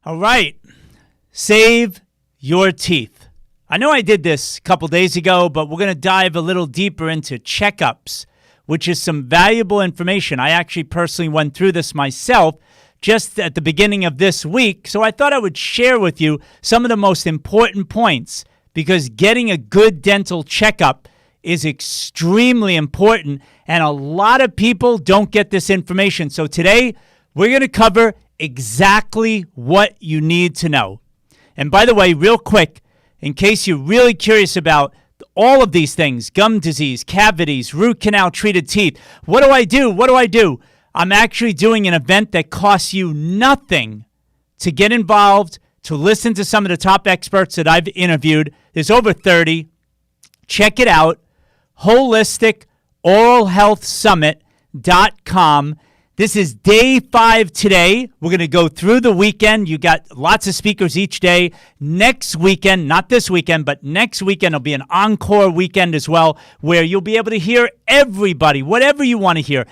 All right. Save your teeth. I know I did this a couple days ago, but we're going to dive a little deeper into checkups, which is some valuable information. I actually personally went through this myself just at the beginning of this week, so I thought I would share with you some of the most important points because getting a good dental checkup is extremely important, and a lot of people don't get this information. So today, we're going to cover exactly what you need to know. And by the way, real quick, in case you're really curious about all of these things, gum disease, cavities, root canal treated teeth, what do I do? I'm actually doing an event that costs you nothing to get involved, to listen to some of the top experts that I've interviewed. There's over 30. Check it out, holisticoralhealthsummit.com. This is day 5 today. We're going to go through the weekend. You got lots of speakers each day. Next weekend, not this weekend, but next weekend will be an encore weekend as well, where you'll be able to hear everybody, whatever you want to hear.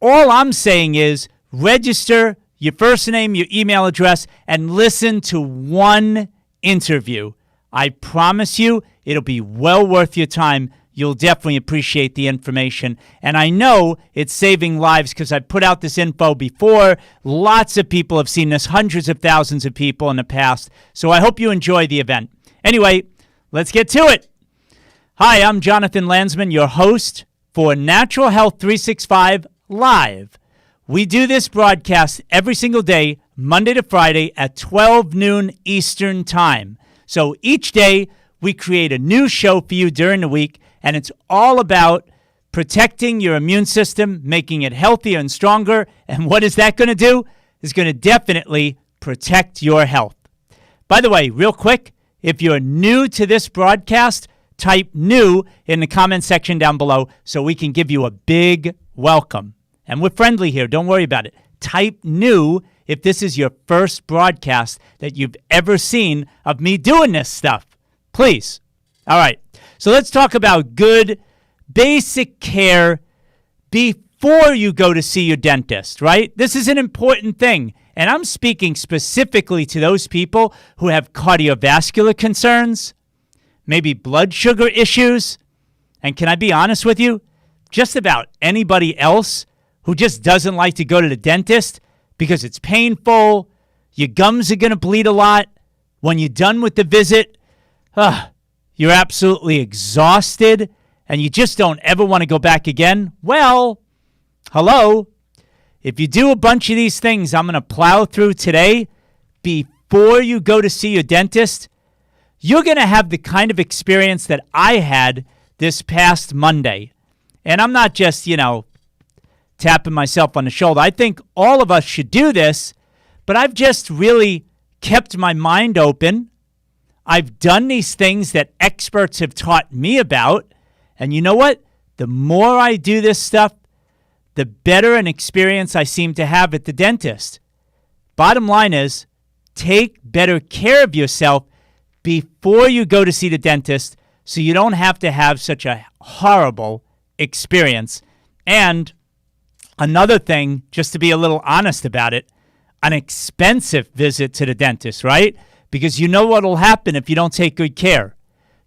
All I'm saying is register your first name, your email address, and listen to one interview. I promise you, it'll be well worth your time. You'll definitely appreciate the information. And I know it's saving lives because I've put out this info before. Lots of people have seen this, hundreds of thousands of people in the past. So I hope you enjoy the event. Anyway, let's get to it. Hi, I'm Jonathan Landsman, your host for Natural Health 365 Live. We do this broadcast every single day, Monday to Friday at 12 noon Eastern Time. So each day, we create a new show for you during the week, and it's all about protecting your immune system, making it healthier and stronger. And what is that going to do? It's going to definitely protect your health. By the way, real quick, if you're new to this broadcast, type new in the comment section down below so we can give you a big welcome. And we're friendly here. Don't worry about it. Type new if this is your first broadcast that you've ever seen of me doing this stuff. Please. All right. So let's talk about good basic care before you go to see your dentist, right? This is an important thing. And I'm speaking specifically to those people who have cardiovascular concerns, maybe blood sugar issues. And can I be honest with you? Just about anybody else who just doesn't like to go to the dentist because it's painful, your gums are going to bleed a lot. When you're done with the visit, you're absolutely exhausted and you just don't ever want to go back again. Well, hello. If you do a bunch of these things I'm going to plow through today before you go to see your dentist, you're going to have the kind of experience that I had this past Monday. And I'm not just, tapping myself on the shoulder. I think all of us should do this, but I've just really kept my mind open. I've done these things that experts have taught me about. And you know what? The more I do this stuff, the better an experience I seem to have at the dentist. Bottom line is, take better care of yourself before you go to see the dentist so you don't have to have such a horrible experience. And another thing, just to be a little honest about it, an expensive visit to the dentist, right? Because you know what will happen if you don't take good care.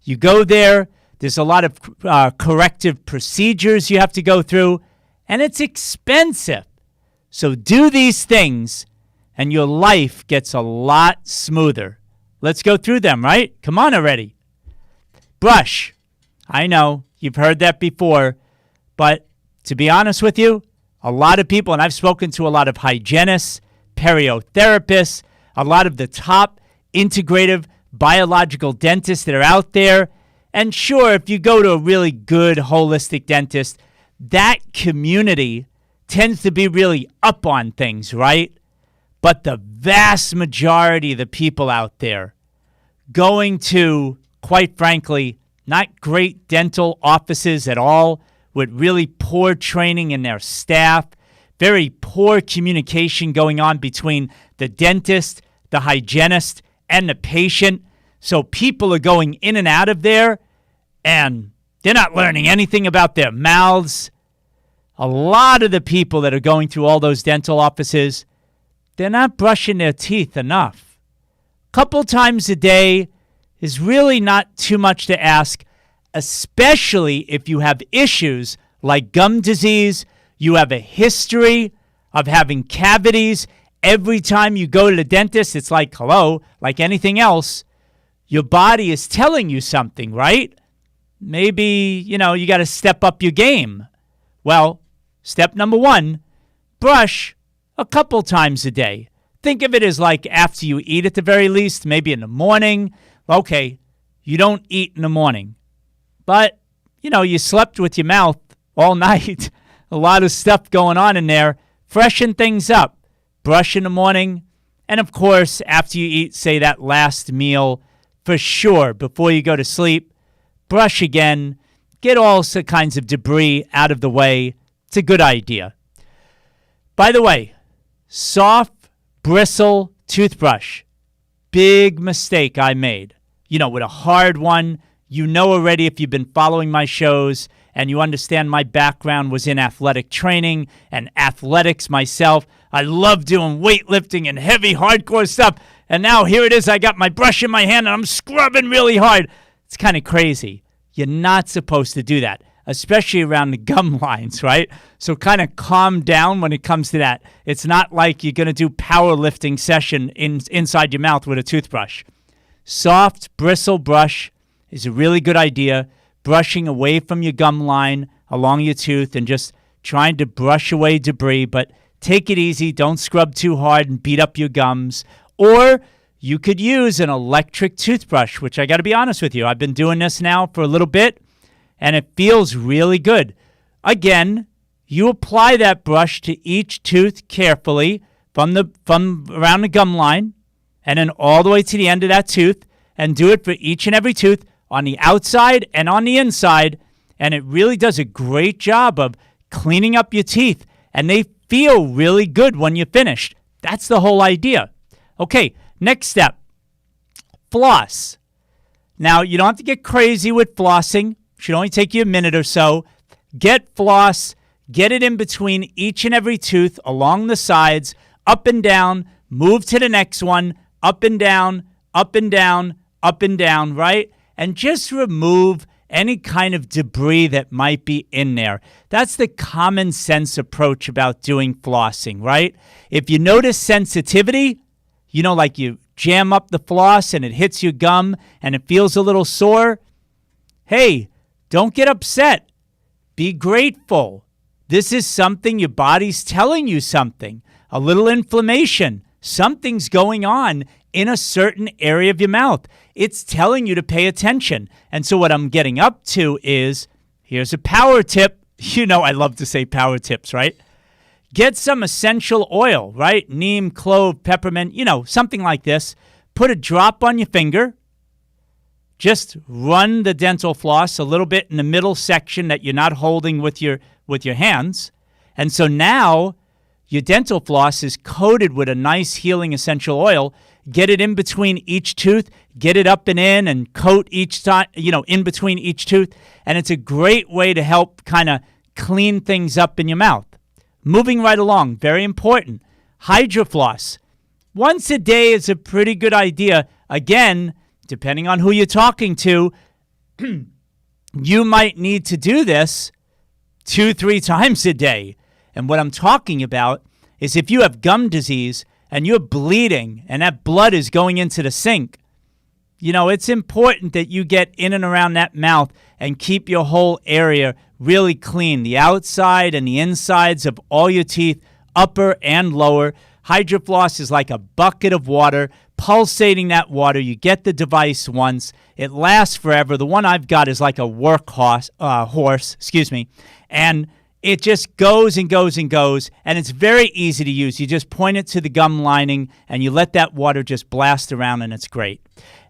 You go there, there's a lot of corrective procedures you have to go through, and it's expensive. So do these things, and your life gets a lot smoother. Let's go through them, right? Come on already. Brush. I know, you've heard that before, but to be honest with you, a lot of people, and I've spoken to a lot of hygienists, periotherapists, a lot of the top integrative biological dentists that are out there. And sure, if you go to a really good holistic dentist, that community tends to be really up on things, right? But the vast majority of the people out there going to, quite frankly, not great dental offices at all, with really poor training in their staff, very poor communication going on between the dentist, the hygienist, and the patient. So people are going in and out of there, and they're not learning anything about their mouths. A lot of the people that are going through all those dental offices, they're not brushing their teeth enough. couple times a day is really not too much to ask, especially if you have issues like gum disease, you have a history of having cavities. Every time you go to the dentist, it's like, hello, like anything else, your body is telling you something, right? Maybe, you got to step up your game. Well, step number 1, brush a couple times a day. Think of it as like after you eat at the very least, maybe in the morning. Okay, you don't eat in the morning, but, you slept with your mouth all night. A lot of stuff going on in there. Freshen things up. Brush in the morning. And, of course, after you eat, say, that last meal, for sure, before you go to sleep, brush again. Get all kinds of debris out of the way. It's a good idea. By the way, soft bristle toothbrush. Big mistake I made. With a hard one, already if you've been following my shows and you understand my background was in athletic training and athletics myself. I love doing weightlifting and heavy hardcore stuff. And now here it is. I got my brush in my hand and I'm scrubbing really hard. It's kind of crazy. You're not supposed to do that, especially around the gum lines, right? So kind of calm down when it comes to that. It's not like you're going to do powerlifting session inside your mouth with a toothbrush. Soft bristle brush is a really good idea. Brushing away from your gum line along your tooth and just trying to brush away debris, but take it easy. Don't scrub too hard and beat up your gums. Or you could use an electric toothbrush, which I got to be honest with you. I've been doing this now for a little bit, and it feels really good. Again, you apply that brush to each tooth carefully from around the gum line and then all the way to the end of that tooth, and do it for each and every tooth on the outside and on the inside, and it really does a great job of cleaning up your teeth, and they feel really good when you're finished. That's the whole idea. Okay, next step, floss. Now, you don't have to get crazy with flossing. It should only take you a minute or so. Get floss, get it in between each and every tooth along the sides, up and down, move to the next one, up and down, up and down, up and down, right? And just remove any kind of debris that might be in there. That's the common sense approach about doing flossing, right? If you notice sensitivity, like you jam up the floss and it hits your gum and it feels a little sore, hey, don't get upset. Be grateful. This is something your body's telling you something. A little inflammation. Something's going on in a certain area of your mouth. It's telling you to pay attention. And so what I'm getting up to is, here's a power tip. I love to say power tips, right? Get some essential oil, right? Neem, clove, peppermint, something like this. Put a drop on your finger. Just run the dental floss a little bit in the middle section that you're not holding with your hands. And so now your dental floss is coated with a nice healing essential oil. Get it in between each tooth, get it up and in, and coat each time, in between each tooth. And it's a great way to help kind of clean things up in your mouth. Moving right along, very important. Hydrofloss. Once a day is a pretty good idea. Again, depending on who you're talking to, you might need to do this 2-3 times a day. And what I'm talking about is if you have gum disease and you're bleeding and that blood is going into the sink, it's important that you get in and around that mouth and keep your whole area really clean, the outside and the insides of all your teeth, upper and lower. Hydrofloss is like a bucket of water, pulsating that water. You get the device once. It lasts forever. The one I've got is like a workhorse, and it just goes and goes and goes, and it's very easy to use. You just point it to the gum lining, and you let that water just blast around, and it's great.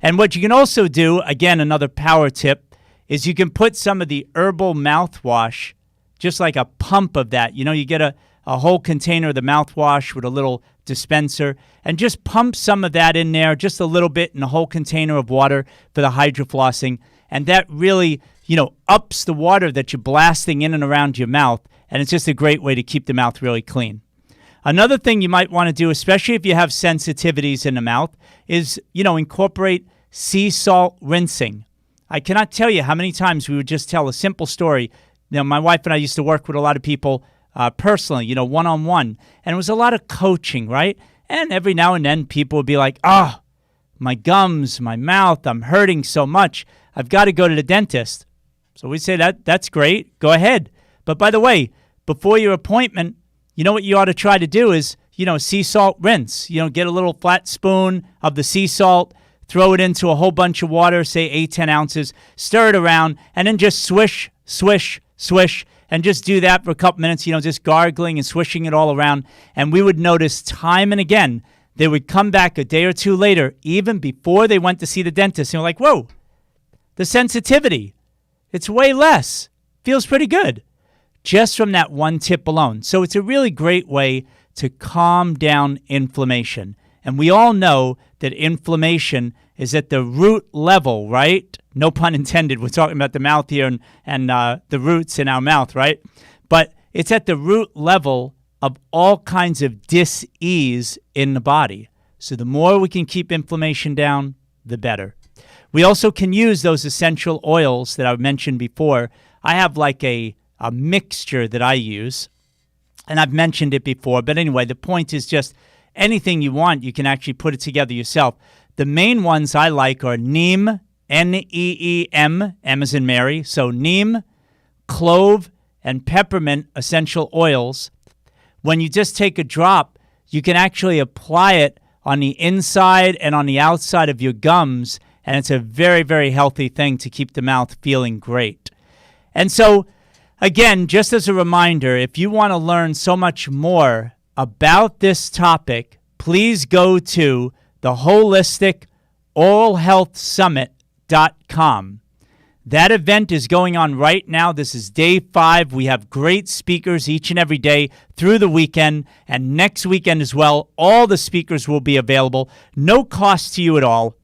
And what you can also do, again, another power tip, is you can put some of the herbal mouthwash, just like a pump of that. You get a whole container of the mouthwash with a little dispenser, and just pump some of that in there, just a little bit in a whole container of water for the hydroflossing, and that really ups the water that you're blasting in and around your mouth, and it's just a great way to keep the mouth really clean. Another thing you might want to do, especially if you have sensitivities in the mouth, is, incorporate sea salt rinsing. I cannot tell you how many times we would just tell a simple story. My wife and I used to work with a lot of people personally, one-on-one. And it was a lot of coaching, right? And every now and then people would be like, my gums, my mouth, I'm hurting so much. I've got to go to the dentist. So we say that's great. Go ahead. But by the way, before your appointment, what you ought to try to do is, sea salt rinse. Get a little flat spoon of the sea salt, throw it into a whole bunch of water, say 8-10 ounces, stir it around, and then just swish, swish, swish, and just do that for a couple minutes, just gargling and swishing it all around. And we would notice time and again, they would come back a day or two later, even before they went to see the dentist, and we're like, whoa, the sensitivity, it's way less. Feels pretty good. Just from that one tip alone. So it's a really great way to calm down inflammation. And we all know that inflammation is at the root level, right? No pun intended. We're talking about the mouth here and the roots in our mouth, right? But it's at the root level of all kinds of dis-ease in the body. So the more we can keep inflammation down, the better. We also can use those essential oils that I mentioned before. I have like a mixture that I use, and I've mentioned it before. But anyway, the point is just anything you want, you can actually put it together yourself. The main ones I like are neem, N-E-E-M, M as in Mary. So neem, clove, and peppermint essential oils. When you just take a drop, you can actually apply it on the inside and on the outside of your gums, and it's a very, very healthy thing to keep the mouth feeling great. And so, again, just as a reminder, if you want to learn so much more about this topic, please go to the Holistic Oral Health Summit.com. That event is going on right now. This is day 5. We have great speakers each and every day through the weekend, and next weekend as well. All the speakers will be available. No cost to you at all.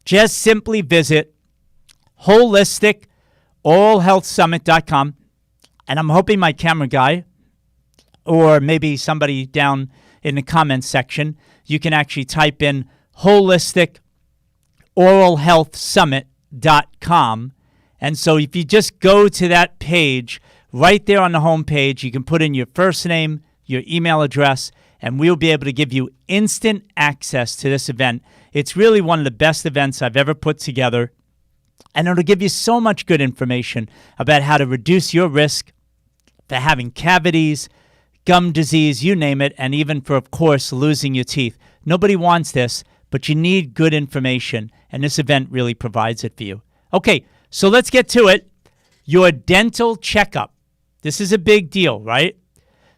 Just simply visit holisticoralhealthsummit.com. And I'm hoping my camera guy, or maybe somebody down in the comments section, you can actually type in holisticoralhealthsummit.com. And so if you just go to that page, right there on the home page, you can put in your first name, your email address, and we'll be able to give you instant access to this event. It's really one of the best events I've ever put together. And it'll give you so much good information about how to reduce your risk for having cavities, gum disease, you name it, and even for, of course, losing your teeth. Nobody wants this, but you need good information, and this event really provides it for you. Okay, so let's get to it. Your dental checkup. This is a big deal, right?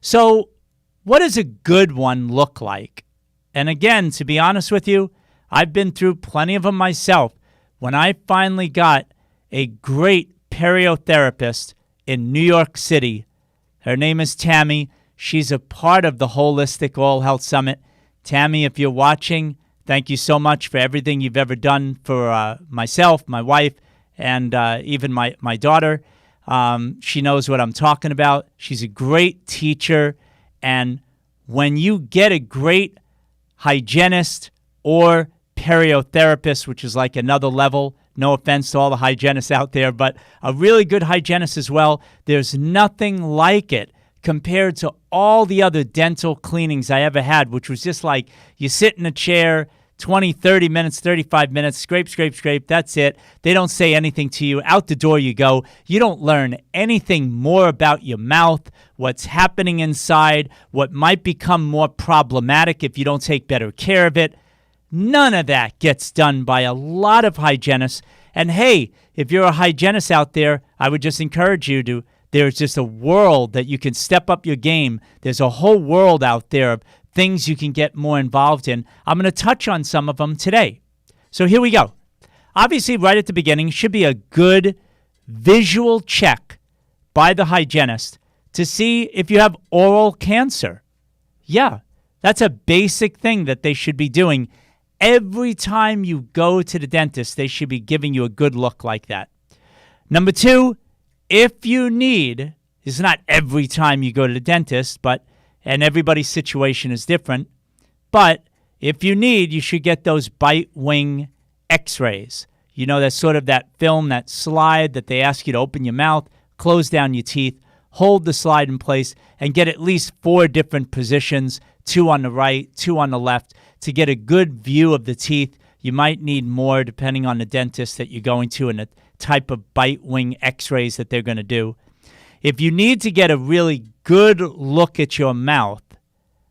So what does a good one look like? And again, to be honest with you, I've been through plenty of them myself. When I finally got a great periotherapist in New York City, her name is Tammy. She's a part of the Holistic Oral Health Summit. Tammy, if you're watching, thank you so much for everything you've ever done for myself, my wife, and even my daughter. She knows what I'm talking about. She's a great teacher. And when you get a great hygienist or periotherapist, which is like another level, no offense to all the hygienists out there, but a really good hygienist as well, there's nothing like it compared to all the other dental cleanings I ever had, which was just like you sit in a chair, 20, 30 minutes, 35 minutes, scrape, scrape, scrape, that's it. They don't say anything to you. Out the door you go. You don't learn anything more about your mouth, what's happening inside, what might become more problematic if you don't take better care of it. None of that gets done by a lot of hygienists. And hey, if you're a hygienist out there, I would just encourage you to, there's just a world that you can step up your game. There's a whole world out there of things you can get more involved in. I'm going to touch on some of them today. So here we go. Obviously, right at the beginning should be a good visual check by the hygienist to see if you have oral cancer. Yeah, that's a basic thing that they should be doing. Every time you go to the dentist, they should be giving you a good look like that. Number 2, if you need, it's not every time you go to the dentist, but and everybody's situation is different. But if you need, you should get those bite wing x-rays. You know, that's sort of that film, that slide that they ask you to open your mouth, close down your teeth, hold the slide in place, and get at least 4 different positions, 2 on the right, 2 on the left, to get a good view of the teeth. You might need more depending on the dentist that you're going to and the type of bite wing x-rays that they're going to do. If you need to get a really good look at your mouth,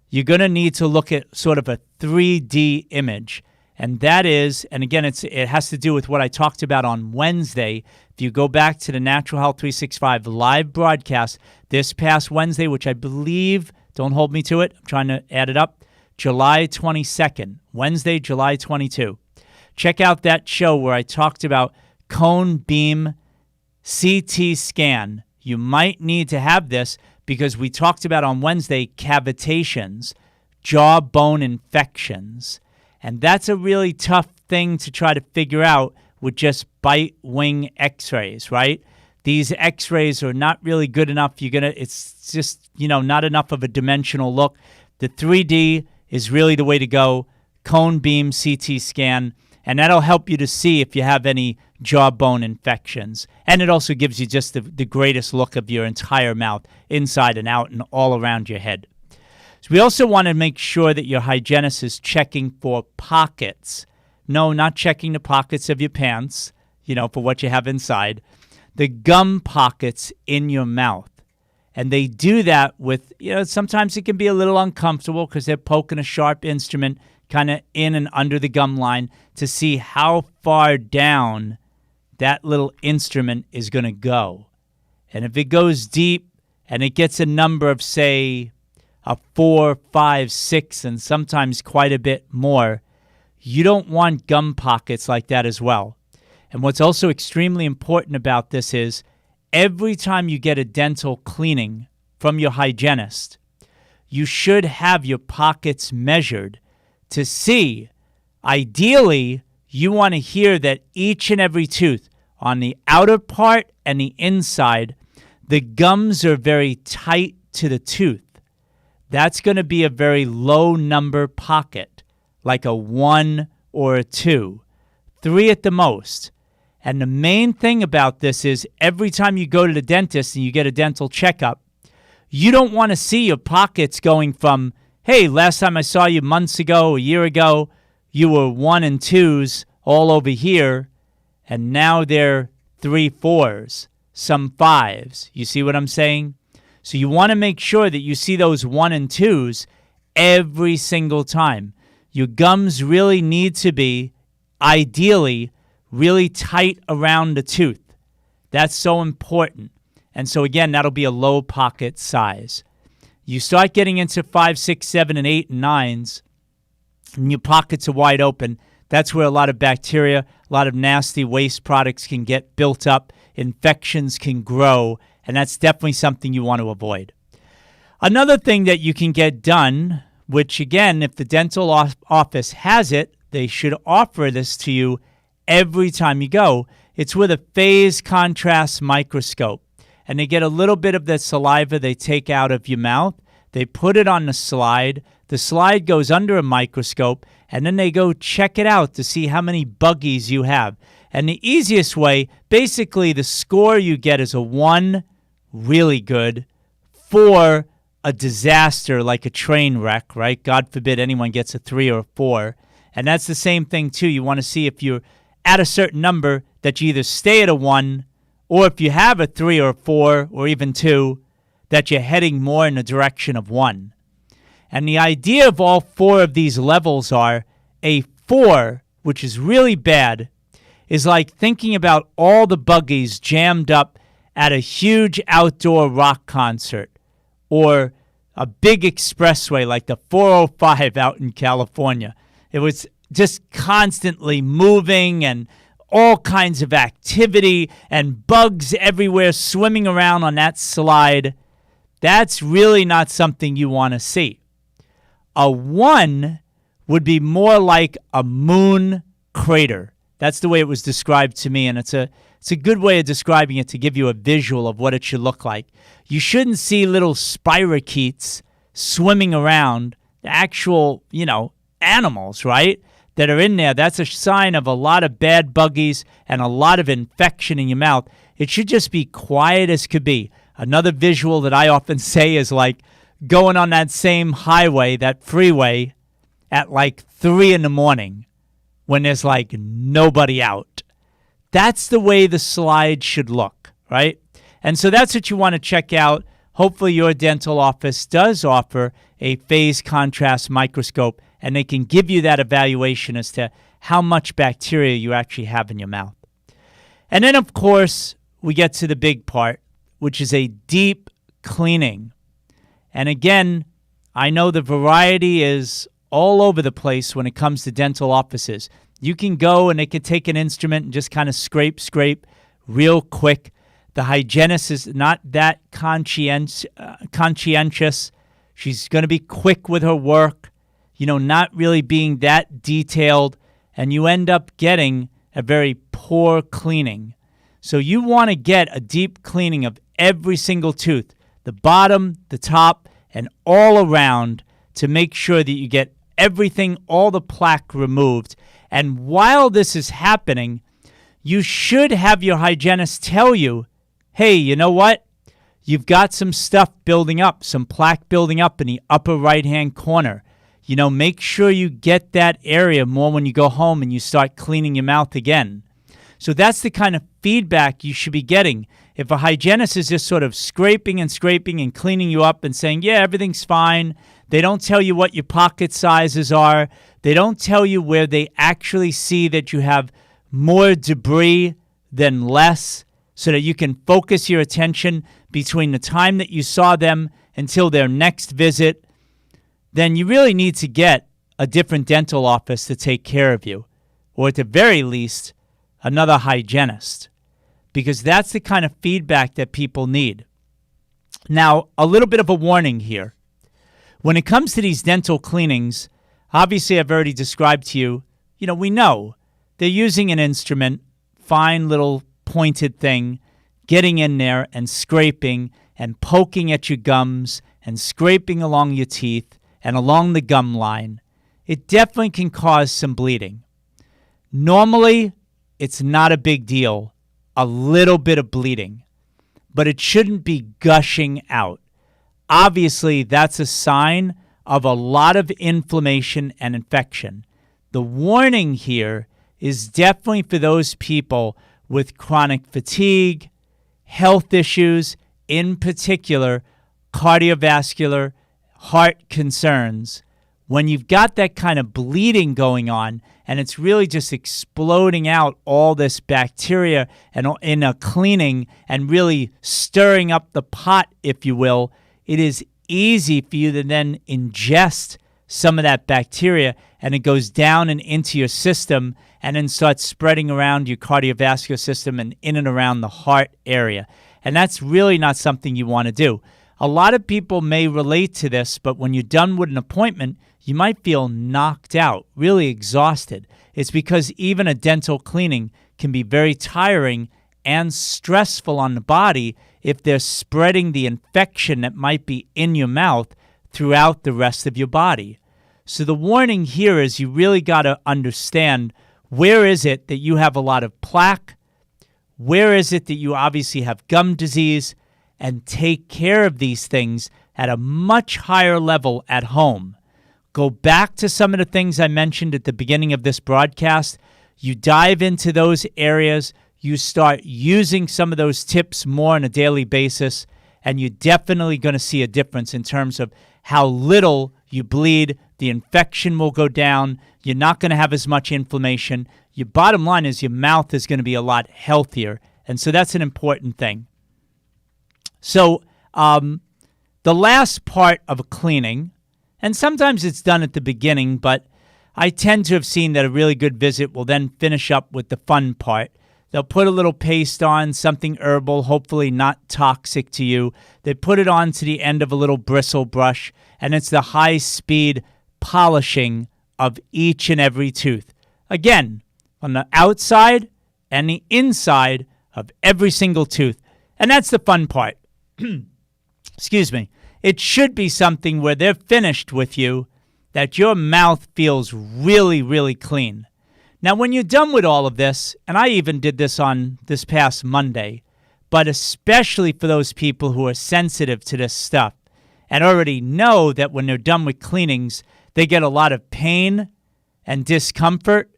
you're going to need to look at sort of a 3D image. And that is, and again, it has to do with what I talked about on Wednesday. If you go back to the Natural Health 365 live broadcast this past Wednesday, which I believe, don't hold me to it, I'm trying to add it up, July 22nd, Wednesday, July 22. Check out that show where I talked about cone beam CT scan. You might need to have this because we talked about on Wednesday cavitations, jawbone infections. And that's a really tough thing to try to figure out with just bite wing x-rays, right? These x-rays are not really good enough. It's just, not enough of a dimensional look. The 3D is really the way to go. Cone beam CT scan, and that'll help you to see if you have any jawbone infections. And it also gives you just the greatest look of your entire mouth, inside and out and all around your head. So we also want to make sure that your hygienist is checking for pockets. No, not checking the pockets of your pants, for what you have inside. The gum pockets in your mouth. And they do that with, sometimes it can be a little uncomfortable because they're poking a sharp instrument kind of in and under the gum line to see how far down that little instrument is going to go. And if it goes deep and it gets a number of, say, a 4, 5, 6, and sometimes quite a bit more, you don't want gum pockets like that as well. And what's also extremely important about this is every time you get a dental cleaning from your hygienist, you should have your pockets measured to see. Ideally, you want to hear that each and every tooth on the outer part and the inside, the gums are very tight to the tooth. That's going to be a very low number pocket, like a 1 or a 2, 3 at the most. And the main thing about this is every time you go to the dentist and you get a dental checkup, you don't want to see your pockets going from, hey, last time I saw you months ago, a year ago, you were 1 and 2s all over here, and now they're 3 4s, some 5s. You see what I'm saying? So you want to make sure that you see those 1 and 2s every single time. Your gums really need to be, ideally, really tight around the tooth. That's so important. And so again, that'll be a low pocket size. You start getting into 5, 6, 7, and 8, and 9s, and your pockets are wide open. That's where a lot of bacteria, a lot of nasty waste products can get built up. Infections can grow, and that's definitely something you want to avoid. Another thing that you can get done, which again, if the dental office has it, they should offer this to you every time you go. It's with a phase contrast microscope. And they get a little bit of the saliva they take out of your mouth. They put it on the slide. The slide goes under a microscope, and then they go check it out to see how many buggies you have. And the easiest way, basically the score you get is a 1, really good, 4, a disaster like a train wreck, right? God forbid anyone gets a 3 or a 4. And that's the same thing too. You want to see if you're at a certain number that you either stay at a 1, or if you have a 3 or a 4 or even 2, that you're heading more in the direction of 1. And the idea of all 4 of these levels are a 4, which is really bad, is like thinking about all the buggies jammed up at a huge outdoor rock concert or a big expressway like the 405 out in California. It was just constantly moving and all kinds of activity and bugs everywhere swimming around on that slide. That's really not something you want to see. A 1 would be more like a moon crater. That's the way it was described to me, and it's a good way of describing it to give you a visual of what it should look like. You shouldn't see little spirochetes swimming around, the actual, animals, right, that are in there, that's a sign of a lot of bad buggies and a lot of infection in your mouth. It should just be quiet as could be. Another visual that I often say is like going on that same highway, that freeway, at like 3 a.m. when there's like nobody out. That's the way the slide should look, right? And so that's what you want to check out. Hopefully your dental office does offer a phase contrast microscope, and they can give you that evaluation as to how much bacteria you actually have in your mouth. And then, of course, we get to the big part, which is a deep cleaning. And again, I know the variety is all over the place when it comes to dental offices. You can go and they can take an instrument and just kind of scrape real quick. The hygienist is not that conscientious. She's going to be quick with her work, not really being that detailed, and you end up getting a very poor cleaning. So you want to get a deep cleaning of every single tooth, the bottom, the top, and all around, to make sure that you get everything, all the plaque removed. And while this is happening, you should have your hygienist tell you, hey, you know what? You've got some stuff building up, some plaque building up in the upper right-hand corner. Make sure you get that area more when you go home and you start cleaning your mouth again. So that's the kind of feedback you should be getting. If a hygienist is just sort of scraping and cleaning you up and saying, yeah, everything's fine, they don't tell you what your pocket sizes are, they don't tell you where they actually see that you have more debris than less, so that you can focus your attention between the time that you saw them until their next visit, then you really need to get a different dental office to take care of you, or at the very least, another hygienist, because that's the kind of feedback that people need. Now, a little bit of a warning here. When it comes to these dental cleanings, obviously I've already described to you, we know they're using an instrument, fine little pointed thing, getting in there and scraping and poking at your gums and scraping along your teeth and along the gum line. It definitely can cause some bleeding. Normally, it's not a big deal, a little bit of bleeding, but it shouldn't be gushing out. Obviously, that's a sign of a lot of inflammation and infection. The warning here is definitely for those people with chronic fatigue, health issues, in particular, cardiovascular, heart concerns. When you've got that kind of bleeding going on and it's really just exploding out all this bacteria and in a cleaning and really stirring up the pot, if you will, it is easy for you to then ingest some of that bacteria, and it goes down and into your system and then starts spreading around your cardiovascular system and in and around the heart area. And that's really not something you want to do. A lot of people may relate to this, but when you're done with an appointment, you might feel knocked out, really exhausted. It's because even a dental cleaning can be very tiring and stressful on the body if they're spreading the infection that might be in your mouth throughout the rest of your body. So the warning here is you really got to understand, where is it that you have a lot of plaque? Where is it that you obviously have gum disease? And take care of these things at a much higher level at home. Go back to some of the things I mentioned at the beginning of this broadcast. You dive into those areas. You start using some of those tips more on a daily basis, and you're definitely going to see a difference in terms of how little you bleed. The infection will go down. You're not going to have as much inflammation. Your bottom line is your mouth is going to be a lot healthier, and so that's an important thing. So the last part of a cleaning, and sometimes it's done at the beginning, but I tend to have seen that a really good visit will then finish up with the fun part. They'll put a little paste on, something herbal, hopefully not toxic to you. They put it on to the end of a little bristle brush, and it's the high-speed polishing of each and every tooth. Again, on the outside and the inside of every single tooth. And that's the fun part. Excuse me. it should be something where they're finished with you, that your mouth feels really, really clean. Now, when you're done with all of this, and I even did this on this past Monday, but especially for those people who are sensitive to this stuff and already know that when they're done with cleanings, they get a lot of pain and discomfort,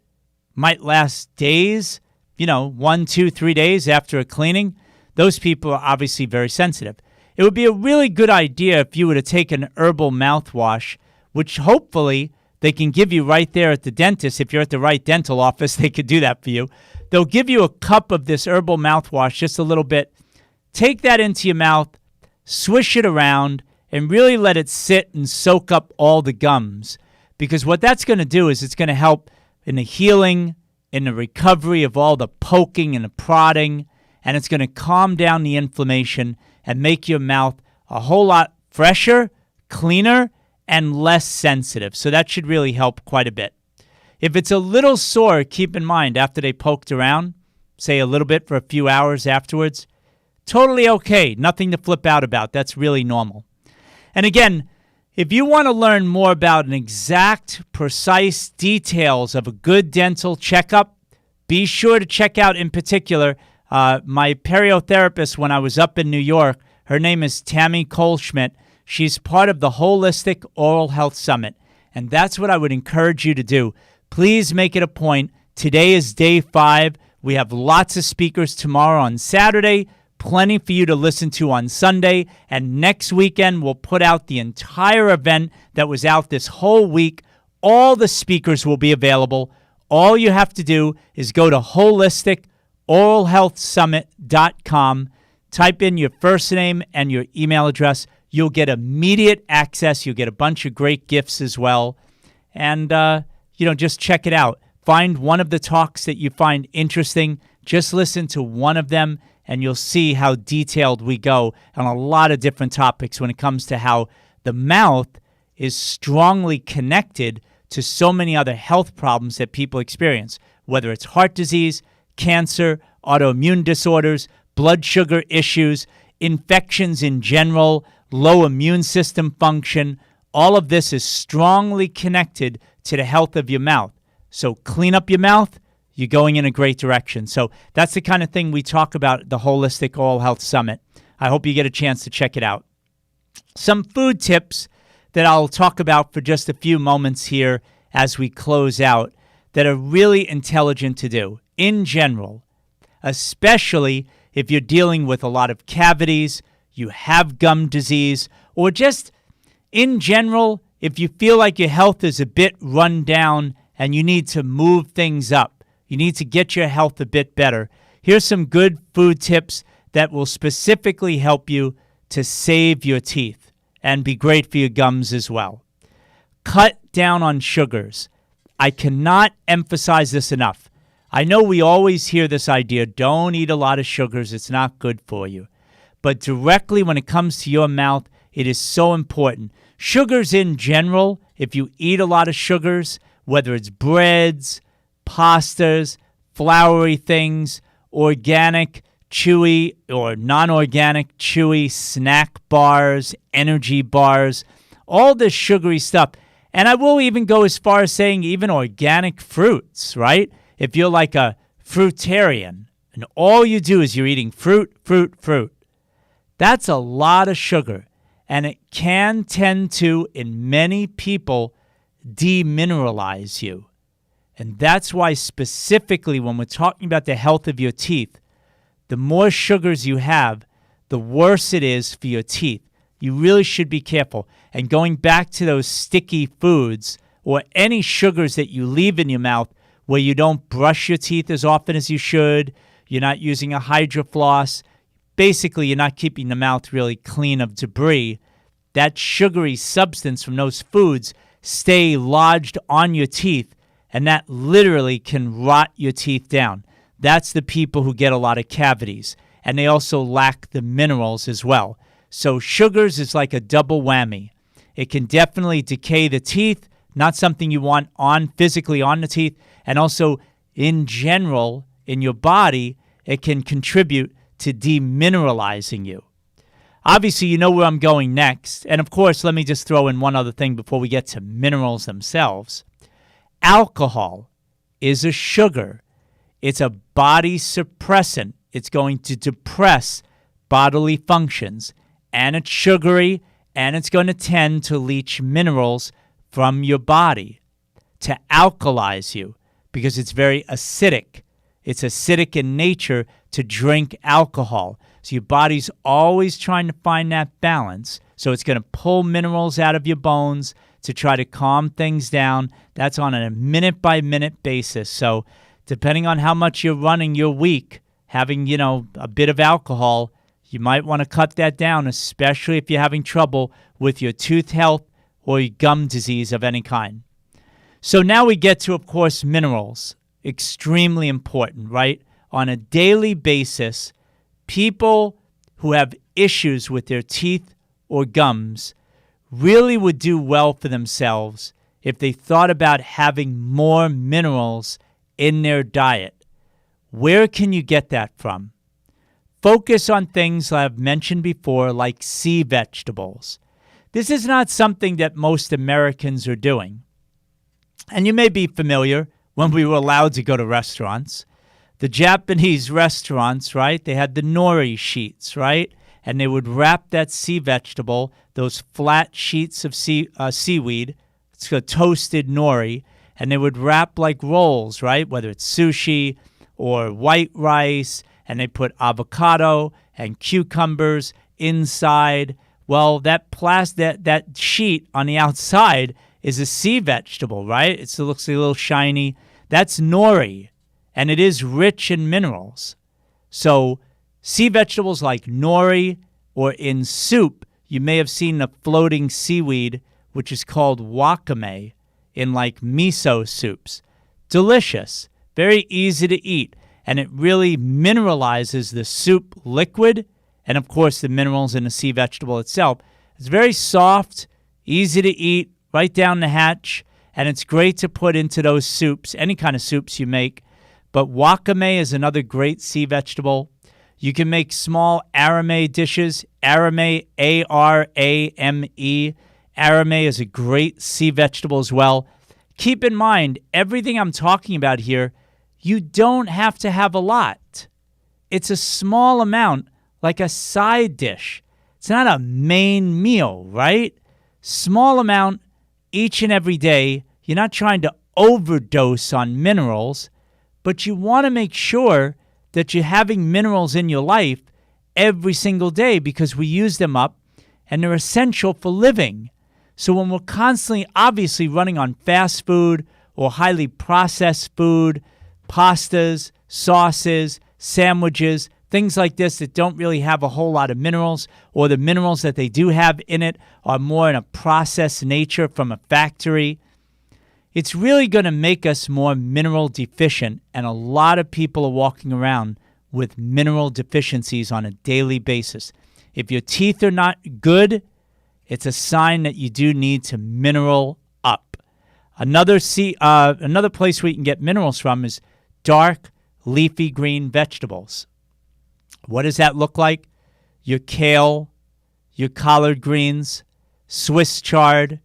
might last days, 1, 2, 3 days after a cleaning. Those people are obviously very sensitive. It would be a really good idea if you were to take an herbal mouthwash, which hopefully they can give you right there at the dentist. If you're at the right dental office, they could do that for you. They'll give you a cup of this herbal mouthwash, just a little bit. Take that into your mouth, swish it around, and really let it sit and soak up all the gums. Because what that's going to do is it's going to help in the healing, in the recovery of all the poking and the prodding, and it's going to calm down the inflammation and make your mouth a whole lot fresher, cleaner, and less sensitive. So that should really help quite a bit. If it's a little sore, keep in mind after they poked around, say a little bit for a few hours afterwards, totally okay. Nothing to flip out about. That's really normal. And again, if you want to learn more about an exact, precise details of a good dental checkup, be sure to check out in particular my periotherapist when I was up in New York. Her name is Tammy Kohlschmidt. She's part of the Holistic Oral Health Summit, and that's what I would encourage you to do. Please make it a point. Today is day 5. We have lots of speakers tomorrow on Saturday, plenty for you to listen to on Sunday, and next weekend we'll put out the entire event that was out this whole week. All the speakers will be available. All you have to do is go to holisticoralhealthsummit.com, type in your first name and your email address. You'll get immediate access. You'll get a bunch of great gifts as well. And, just check it out. Find one of the talks that you find interesting. Just listen to one of them, and you'll see how detailed we go on a lot of different topics when it comes to how the mouth is strongly connected to so many other health problems that people experience, whether it's heart disease, cancer, autoimmune disorders, blood sugar issues, infections in general, low immune system function. All of this is strongly connected to the health of your mouth. So clean up your mouth, you're going in a great direction. So that's the kind of thing we talk about at the Holistic Oral Health Summit. I hope you get a chance to check it out. Some food tips that I'll talk about for just a few moments here as we close out that are really intelligent to do in general, especially if you're dealing with a lot of cavities, you have gum disease, or just in general, if you feel like your health is a bit run down and you need to move things up, you need to get your health a bit better. Here's some good food tips that will specifically help you to save your teeth and be great for your gums as well. Cut down on sugars. I cannot emphasize this enough. I know we always hear this idea, don't eat a lot of sugars, it's not good for you. But directly when it comes to your mouth, it is so important. Sugars in general, if you eat a lot of sugars, whether it's breads, pastas, floury things, organic, chewy, or non-organic, chewy snack bars, energy bars, all this sugary stuff. And I will even go as far as saying even organic fruits, right? If you're like a fruitarian and all you do is you're eating fruit, that's a lot of sugar. And it can tend to, in many people, demineralize you. And that's why specifically when we're talking about the health of your teeth, the more sugars you have, the worse it is for your teeth. You really should be careful. And going back to those sticky foods or any sugars that you leave in your mouth where you don't brush your teeth as often as you should, you're not using a hydrofloss, basically you're not keeping the mouth really clean of debris, that sugary substance from those foods stay lodged on your teeth, and that literally can rot your teeth down. That's the people who get a lot of cavities, and they also lack the minerals as well. So sugars is like a double whammy. It can definitely decay the teeth, not something you want physically on the teeth, and also in general in your body, it can contribute to demineralizing you. Obviously, you know where I'm going next. And of course, let me just throw in one other thing before we get to minerals themselves. Alcohol is a sugar. It's a body suppressant. It's going to depress bodily functions. And it's sugary, and it's going to tend to leach minerals from your body to alkalize you because it's very acidic. It's acidic in nature to drink alcohol. So your body's always trying to find that balance. So it's going to pull minerals out of your bones to try to calm things down. That's on a minute-by-minute basis. So depending on how much you're running your week, having, a bit of alcohol, you might want to cut that down, especially if you're having trouble with your tooth health or your gum disease of any kind. So now we get to, of course, minerals. Extremely important, right? On a daily basis, people who have issues with their teeth or gums really would do well for themselves if they thought about having more minerals in their diet. Where can you get that from? Focus on things I've mentioned before, like sea vegetables. This is not something that most Americans are doing. And you may be familiar when we were allowed to go to restaurants. The Japanese restaurants, right, they had the nori sheets, right? And they would wrap that sea vegetable, those flat sheets of seaweed, it's a toasted nori, and they would wrap like rolls, right? Whether it's sushi or white rice, and they put avocado and cucumbers inside. Well, that sheet on the outside is a sea vegetable, right? It looks a little shiny. That's nori, and it is rich in minerals. So sea vegetables like nori, or in soup, you may have seen the floating seaweed, which is called wakame, in like miso soups. Delicious, very easy to eat, and it really mineralizes the soup liquid and, of course, the minerals in the sea vegetable itself. It's very soft, easy to eat, right down the hatch, and it's great to put into those soups, any kind of soups you make. But wakame is another great sea vegetable. You can make small arame dishes. Arame, A-R-A-M-E. Arame is a great sea vegetable as well. Keep in mind, everything I'm talking about here, you don't have to have a lot. It's a small amount, like a side dish. It's not a main meal, right? Small amount each and every day. You're not trying to overdose on minerals, but you want to make sure that you're having minerals in your life every single day because we use them up and they're essential for living. So when we're constantly, obviously, running on fast food or highly processed food, pastas, sauces, sandwiches, things like this that don't really have a whole lot of minerals, or the minerals that they do have in it are more in a processed nature from a factory, it's really going to make us more mineral deficient, and a lot of people are walking around with mineral deficiencies on a daily basis. If your teeth are not good, it's a sign that you do need to mineral up. Another place where you can get minerals from is dark, leafy green vegetables. What does that look like? Your kale, your collard greens, Swiss chard,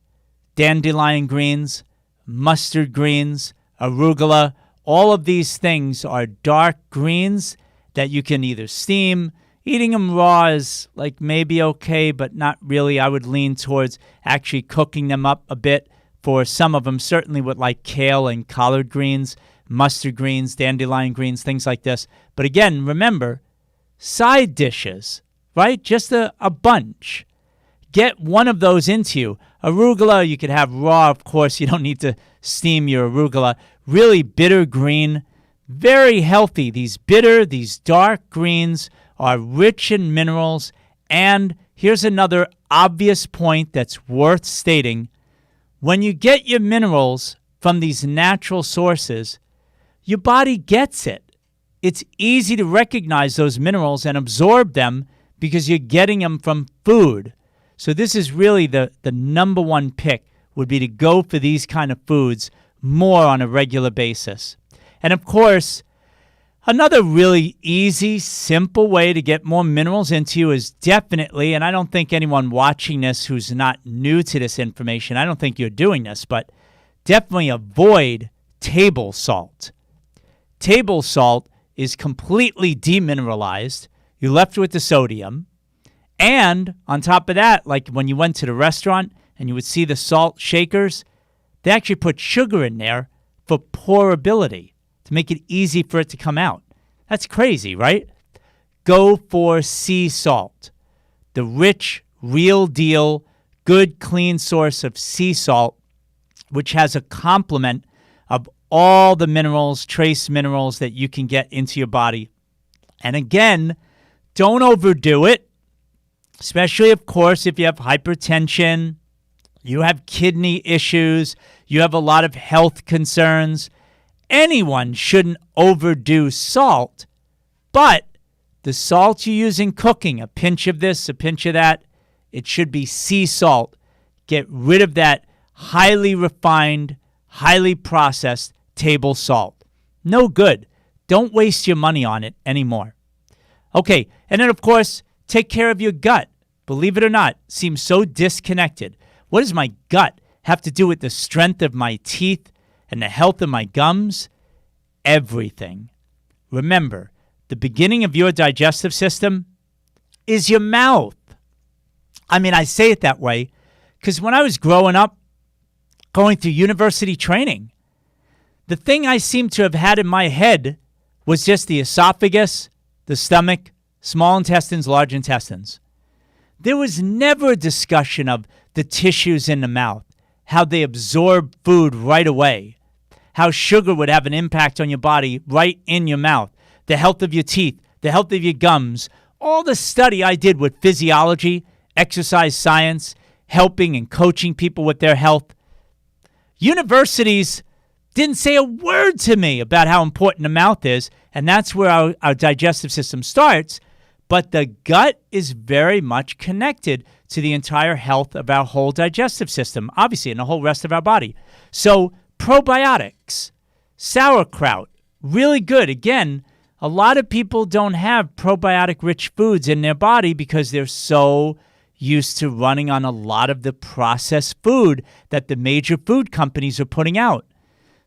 dandelion greens, mustard greens, arugula. All of these things are dark greens that you can either steam. Eating them raw is like maybe okay, but not really. I would lean towards actually cooking them up a bit for some of them, certainly with like kale and collard greens, mustard greens, dandelion greens, things like this. But again, remember, side dishes, right? Just a bunch. Get one of those into you. Arugula, you could have raw, of course. You don't need to steam your arugula. Really bitter green, very healthy. These dark greens are rich in minerals. And here's another obvious point that's worth stating. When you get your minerals from these natural sources, your body gets it. It's easy to recognize those minerals and absorb them because you're getting them from food. So this is really the number one pick, would be to go for these kind of foods more on a regular basis. And of course, Another really easy, simple way to get more minerals into you is definitely, and I don't think anyone watching this who's not new to this information, I don't think you're doing this, but definitely avoid table salt. Table salt is completely demineralized. You're left with the sodium. And on top of that, like when you went to the restaurant and you would see the salt shakers, they actually put sugar in there for pourability, to make it easy for it to come out. That's crazy, right? Go for sea salt, the rich, real deal, good, clean source of sea salt, which has a complement of all the minerals, trace minerals that you can get into your body. And again, don't overdo it, especially, of course, if you have hypertension, you have kidney issues, you have a lot of health concerns. Anyone shouldn't overdo salt, but the salt you use in cooking, a pinch of this, a pinch of that, it should be sea salt. Get rid of that highly refined, highly processed table salt. No good. Don't waste your money on it anymore. Okay, and then, of course, take care of your gut. Believe it or not, seems so disconnected. What does my gut have to do with the strength of my teeth and the health of my gums? Everything. Remember, the beginning of your digestive system is your mouth. I mean, I say it that way because when I was growing up, going through university training, the thing I seemed to have had in my head was just the esophagus, the stomach, small intestines, large intestines. There was never a discussion of the tissues in the mouth, how they absorb food right away, how sugar would have an impact on your body right in your mouth, the health of your teeth, the health of your gums, all the study I did with physiology, exercise science, helping and coaching people with their health. Universities didn't say a word to me about how important the mouth is, and that's where our digestive system starts. But the gut is very much connected to the entire health of our whole digestive system, obviously, and the whole rest of our body. So probiotics, sauerkraut, really good. Again, a lot of people don't have probiotic-rich foods in their body because they're so used to running on a lot of the processed food that the major food companies are putting out.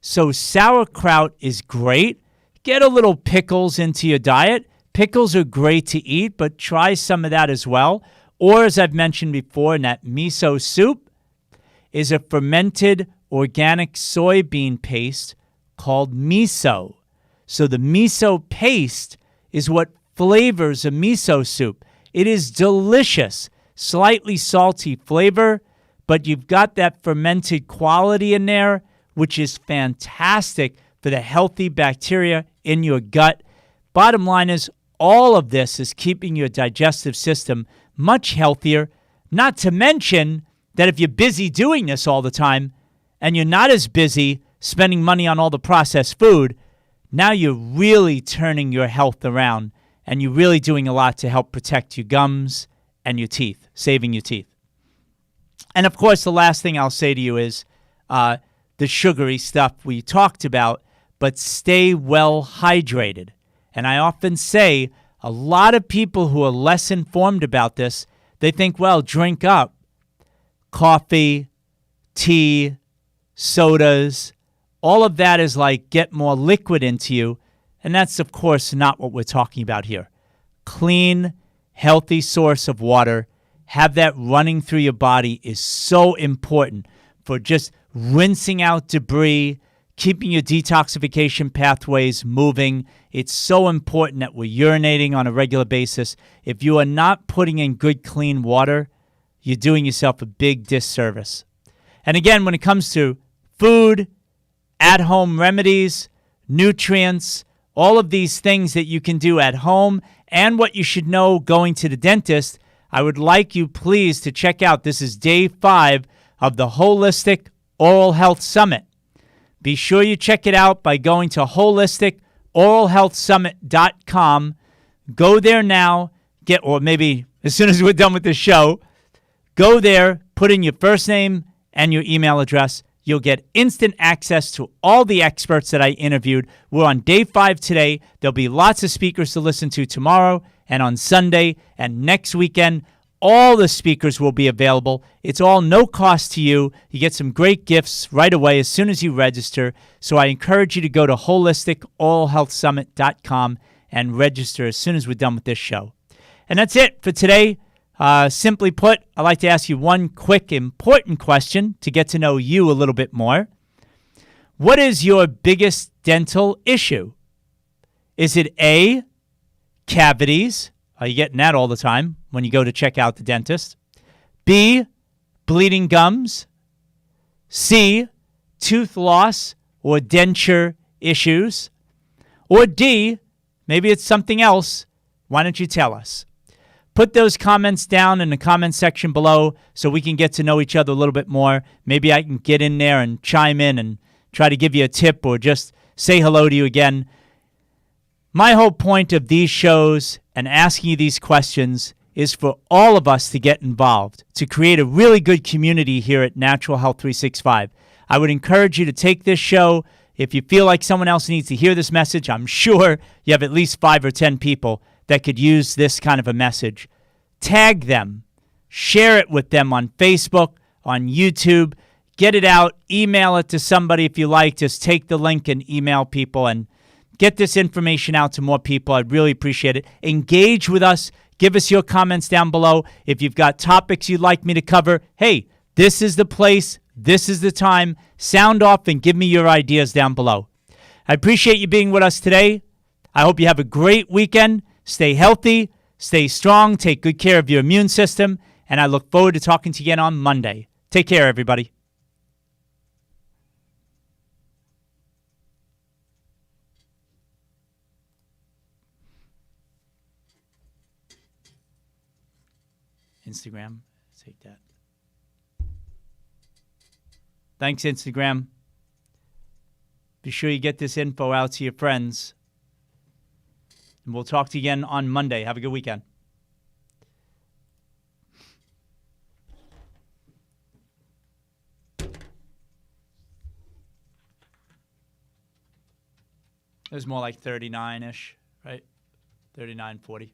So sauerkraut is great. Get a little pickles into your diet. Pickles are great to eat, but try some of that as well. Or, as I've mentioned before, in that miso soup is a fermented organic soybean paste called miso. So the miso paste is what flavors a miso soup. It is delicious, slightly salty flavor, but you've got that fermented quality in there, which is fantastic for the healthy bacteria in your gut. Bottom line is, all of this is keeping your digestive system much healthier, not to mention that if you're busy doing this all the time and you're not as busy spending money on all the processed food, now you're really turning your health around and you're really doing a lot to help protect your gums and your teeth, saving your teeth. And of course, the last thing I'll say to you is the sugary stuff we talked about, but stay well hydrated. And I often say a lot of people who are less informed about this, they think, well, drink up coffee, tea, sodas. All of that is like get more liquid into you. And that's, of course, not what we're talking about here. Clean, healthy source of water, have that running through your body is so important for just rinsing out debris, keeping your detoxification pathways moving. It's so important that we're urinating on a regular basis. If you are not putting in good, clean water, you're doing yourself a big disservice. And again, when it comes to food, at-home remedies, nutrients, all of these things that you can do at home and what you should know going to the dentist, I would like you please to check out. This is day 5 of the Holistic Oral Health Summit. Be sure you check it out by going to holisticoralhealthsummit.com. Go there now, or maybe as soon as we're done with this show, go there, put in your first name and your email address. You'll get instant access to all the experts that I interviewed. We're on day 5 today. There'll be lots of speakers to listen to tomorrow and on Sunday and next weekend. All the speakers will be available. It's all no cost to you. You get some great gifts right away as soon as you register. So I encourage you to go to holisticoralhealthsummit.com and register as soon as we're done with this show. And that's it for today. Simply put, I'd like to ask you one quick, important question to get to know you a little bit more. What is your biggest dental issue? Is it A, cavities? Are you getting that all the time when you go to check out the dentist? B, bleeding gums? C, tooth loss or denture issues? Or D, maybe it's something else. Why don't you tell us? Put those comments down in the comment section below so we can get to know each other a little bit more. Maybe I can get in there and chime in and try to give you a tip or just say hello to you again. My whole point of these shows and asking you these questions is for all of us to get involved, to create a really good community here at Natural Health 365. I would encourage you to take this show. If you feel like someone else needs to hear this message, I'm sure you have at least 5 or 10 people that could use this kind of a message. Tag them. Share it with them on Facebook, on YouTube. Get it out. Email it to somebody if you like. Just take the link and email people and get this information out to more people. I'd really appreciate it. Engage with us. Give us your comments down below. If you've got topics you'd like me to cover, hey, this is the place. This is the time. Sound off and give me your ideas down below. I appreciate you being with us today. I hope you have a great weekend. Stay healthy, stay strong, take good care of your immune system, and I look forward to talking to you again on Monday. Take care, everybody. Instagram, take that. Thanks, Instagram. Be sure you get this info out to your friends. And we'll talk to you again on Monday. Have a good weekend. It was more like 39-ish, right? 39, 40.